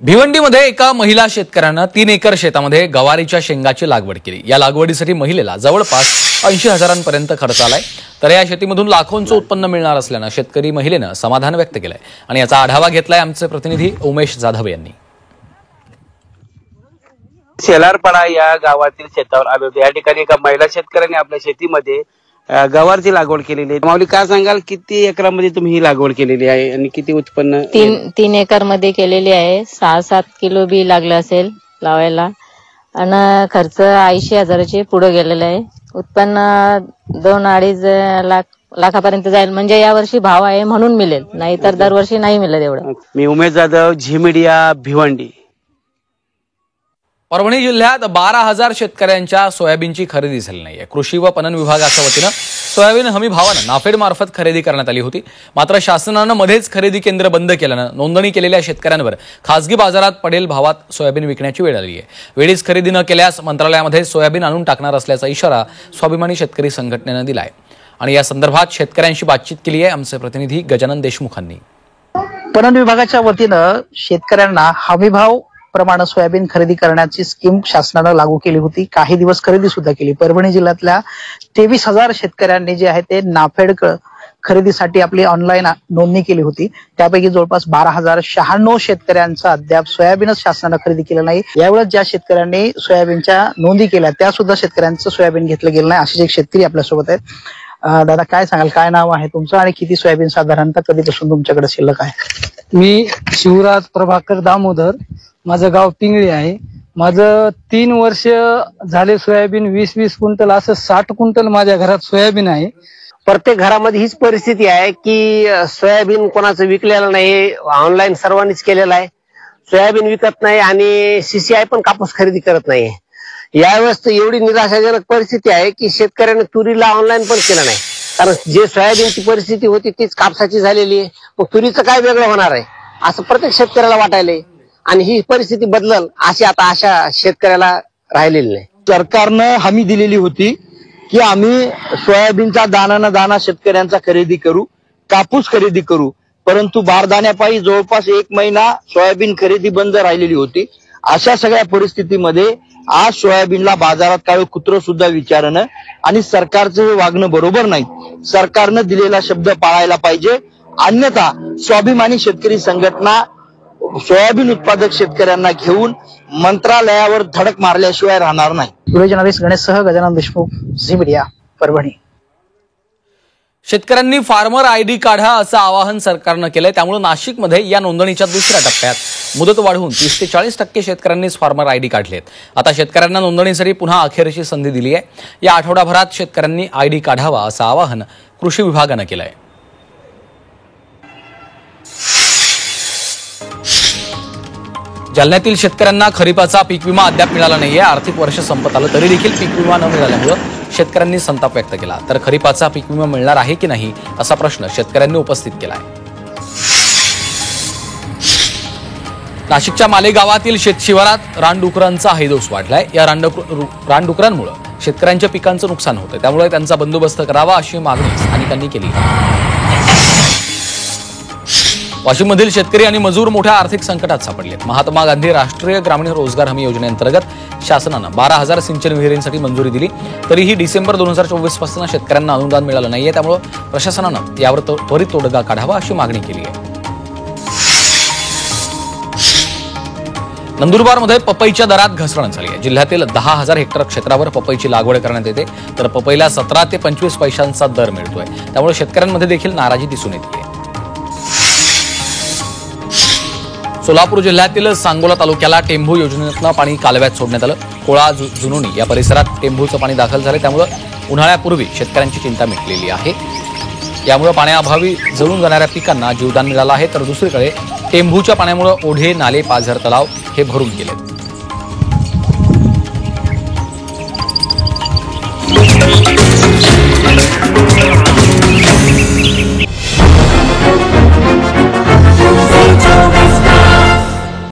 भिवंडीमध्ये एका महिला शेतकऱ्यानं 3 एकर शेतामध्ये गवारीच्या शेंगाची लागवड केली। या लागवडीसाठी महिलेला जवळपास 80,000पर्यंत खर्च आलाय। तर या शेतीमधून लाखोंचं उत्पन्न मिळणार असल्यानं शेतकरी महिलेनं समाधान व्यक्त केलंय आणि याचा आढावा घेतलाय आमचे प्रतिनिधी उमेश जाधव यांनी। शेलारपाडा या गावातील शेतावर आलो होतो। या ठिकाणी एका महिला शेतकऱ्याने आपल्या शेतीमध्ये गवारची लागवड केलेली आहे। माऊली, काय सांगाल, किती एकरामध्ये तुम्ही ही लागवड केलेली आहे आणि किती उत्पन्न? तीन एकर मध्ये केलेली आहे। 6-7 किलो बी लागलं असेल लावायला आणि खर्च 80,000चे पुढे गेलेला आहे। उत्पन्न 2-2.5 लाखापर्यंत जाईल, म्हणजे यावर्षी भाव आहे म्हणून मिळेल, नाही तर दरवर्षी नाही मिळेल एवढं। मी उमेश जाधव, झी मीडिया, भिवंडी। परभणी जिल्ह्यात 12,000 शेतकऱ्यांच्या सोयाबीनची खरेदी झाली नाहीये। कृषी व पणन विभागाच्या वतीनं सोयाबीन हमी भावानं नाफेड मार्फत खरेदी करण्यात आली होती। मात्र शासनानं मध्येच खरेदी केंद्र बंद केल्यानं नोंदणी केलेल्या शेतकऱ्यांवर खासगी बाजारात पडेल भावात सोयाबीन विकण्याची वेळ आली आहे। वेळीच खरेदी न केल्यास मंत्रालयामध्ये सोयाबीन आणून टाकणार असल्याचा इशारा स्वाभिमानी शेतकरी संघटनेनं दिलाय आणि या संदर्भात शेतकऱ्यांशी बातचीत केली आहे आमचे प्रतिनिधी गजानन देशमुखांनी। पणन विभागाच्या वतीनं शेतकऱ्यांना हमीभाव प्रमाणे सोयाबीन खरेदी करण्याची स्कीम शासनानं लागू केली होती। काही दिवस खरेदी सुद्धा केली। परभणी जिल्ह्यातल्या 23,000 शेतकऱ्यांनी जे आहे ते नाफेड खरेदीसाठी आपली ऑनलाईन नोंदणी केली होती। त्यापैकी जवळपास 12,096 शेतकऱ्यांचा अद्याप सोयाबीनच शासनानं खरेदी केलं नाही। यावेळेस ज्या शेतकऱ्यांनी सोयाबीनच्या नोंदी केल्या त्या सुद्धा शेतकऱ्यांचं सोयाबीन घेतलं गेलं नाही। अशीच एक शेतकरी आपल्यासोबत आहेत। दादा, काय सांगाल, काय नाव आहे तुमचं आणि किती सोयाबीन साधारणतः कधीपासून तुमच्याकडे शिल्लक आहे? मी शिवराज प्रभाकर दामोदर, माझं गाव पिंगळी आहे। माझं 3 वर्ष झाले सोयाबीन 20-20 क्विंटल असं 60 क्विंटल माझ्या घरात सोयाबीन आहे। प्रत्येक घरामध्ये हीच परिस्थिती आहे की सोयाबीन कोणाचं विकलेलं नाही, ऑनलाईन सर्वांनीच केलेलं आहे। सोयाबीन विकत नाही आणि CCI पण कापूस खरेदी करत नाही। यावेळेस तर एवढी निराशाजनक परिस्थिती आहे की शेतकऱ्याने तुरीला ऑनलाईन पण केलं नाही, कारण जे सोयाबीनची परिस्थिती होती तीच कापसाची झालेली आहे। मग तुरीचं काय वेगळं होणार आहे असं प्रत्येक शेतकऱ्याला वाटायलंय आणि ही परिस्थिती बदलल अशी आता आशा शेतकऱ्याला राहिलेली नाही। सरकारनं हमी दिलेली होती की आम्ही सोयाबीनचा दाना दाना शेतकऱ्यांचा खरेदी करू, कापूस खरेदी करू, परंतु बारदाण्यापायी जवळपास 1 महिना सोयाबीन खरेदी बंद राहिलेली होती। अशा सगळ्या परिस्थितीमध्ये आज सोयाबीनला बाजारात काळं कुत्रं सुद्धा विचारणं आणि सरकारचं हे वागणं बरोबर नाही। सरकारनं दिलेला शब्द पाळायला पाहिजे, अन्यथा स्वाभिमानी शेतकरी संघटना सोयाबीन उत्पादक शेतकऱ्यांना घेऊन मंत्रालयावर धडक मारल्याशिवाय राहणार नाही। व्हिडिओ जर्नलिस्ट गणेशसह गजानन देशमुख, झी मीडिया, परभणी। शेतकऱ्यांनी फार्मर ID काढा असं आवाहन सरकारनं केलंय। त्यामुळे नाशिकमध्ये या नोंदणीच्या दुसऱ्या टप्प्यात मुदत वाढवून 30 ते 40% शेतकऱ्यांनीच फार्मर ID काढलेत। आता शेतकऱ्यांना नोंदणीसाठी पुन्हा अखेरची संधी दिली आहे। या आठवडाभरात शेतकऱ्यांनी ID काढावा असं आवाहन कृषी विभागानं केलंय। जालन्यातील शेतकऱ्यांना खरीपाचा पीक विमा अद्याप मिळाला नाहीये। आर्थिक वर्ष संपत आलं तरी देखील पीक विमा न मिळाल्यामुळे शेतकऱ्यांनी संताप व्यक्त केला। तर खरीपाचा पीक विमा मिळणार आहे की नाही असा प्रश्न शेतकऱ्यांनी उपस्थित केलाय। नाशिकच्या मालेगावातील शेतशिवारात रानडुकरांचा हैदोस वाढलाय। या रानडुकरांमुळे शेतकऱ्यांच्या पिकांचं नुकसान होतं, त्यामुळे त्यांचा बंदोबस्त करावा अशी मागणी स्थानिकांनी केली। वाशिममधील शेतकरी आणि मजूर मोठ्या आर्थिक संकटात सापडलेत। महात्मा गांधी राष्ट्रीय ग्रामीण रोजगार हमी योजनेअंतर्गत शासनानं 12,000 सिंचन विहिरींसाठी मंजुरी दिली, तरीही डिसेंबर 2024 पासून शेतकऱ्यांना अनुदान मिळालं नाहीये। त्यामुळे प्रशासनानं यावर त्वरित तोडगा काढावा अशी मागणी केली आहे। नंदुरबारमध्ये पपईच्या दरात घसरण झाली आहे। जिल्ह्यातील 10,000 हेक्टर क्षेत्रावर पपईची लागवड करण्यात येते, तर पपईला 17 ते 25 पैशांचा दर मिळतोय। त्यामुळे शेतकऱ्यांमध्ये देखील नाराजी दिसून येते। सोलापूर जिल्ह्यातील सांगोला तालुक्याला टेंभू योजनेतनं पाणी कालव्यात सोडण्यात आलं। कोळा जुनोनी या परिसरात टेंभूचं पाणी दाखल झालं, त्यामुळे उन्हाळ्यापूर्वी शेतकऱ्यांची चिंता मिटलेली आहे। यामुळे पाण्याअभावी जळून जाणाऱ्या पिकांना जीवदान मिळालं आहे, तर दुसरीकडे टेंभूच्या पाण्यामुळे ओढे, नाले, पाझर, तलाव हे भरून गेले।